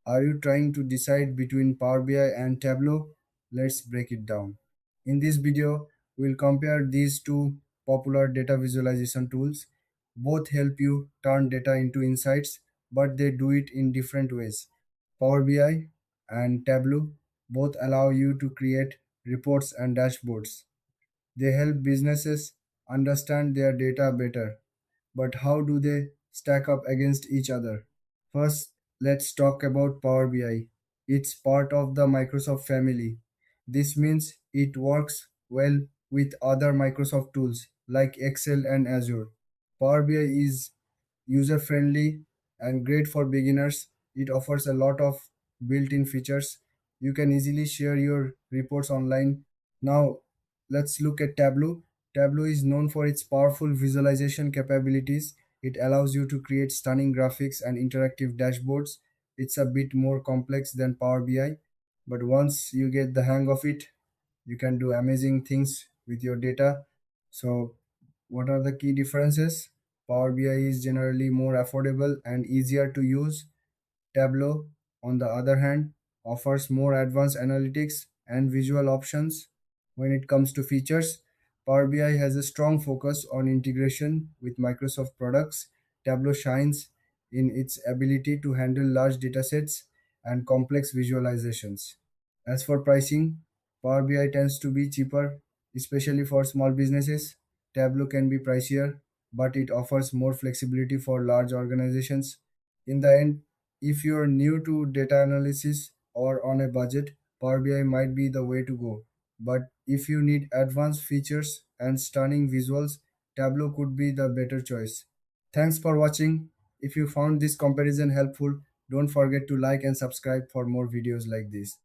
Are you trying to decide between Power BI and Tableau? Let's break it down. In this video, we'll compare these two popular data visualization tools. Both help you turn data into insights, but they do it in different ways. Power BI and Tableau both allow you to create reports and dashboards. They help businesses understand their data better. But how do they stack up against each other? First, let's talk about Power BI. It's part of the Microsoft family. This means it works well with other Microsoft tools like Excel and Azure. Power BI is user friendly and great for beginners. It offers a lot of built in features. You can easily share your reports online. Now, let's look at Tableau. Tableau is known for its powerful visualization capabilities. It allows you to create stunning graphics and interactive dashboards. It's a bit more complex than Power BI, but once you get the hang of it, you can do amazing things with your data. So, what are the key differences? Power BI is generally more affordable and easier to use. Tableau, on the other hand, offers more advanced analytics and visual options. When it comes to features, Power BI has a strong focus on integration with Microsoft products. Tableau shines in its ability to handle large datasets and complex visualizations. As for pricing, Power BI tends to be cheaper, especially for small businesses. Tableau can be pricier, but it offers more flexibility for large organizations. In the end, if you're new to data analysis or on a budget, Power BI might be the way to go. But if you need advanced features and stunning visuals, Tableau could be the better choice. Thanks for watching. If you found this comparison helpful, don't forget to like and subscribe for more videos like this.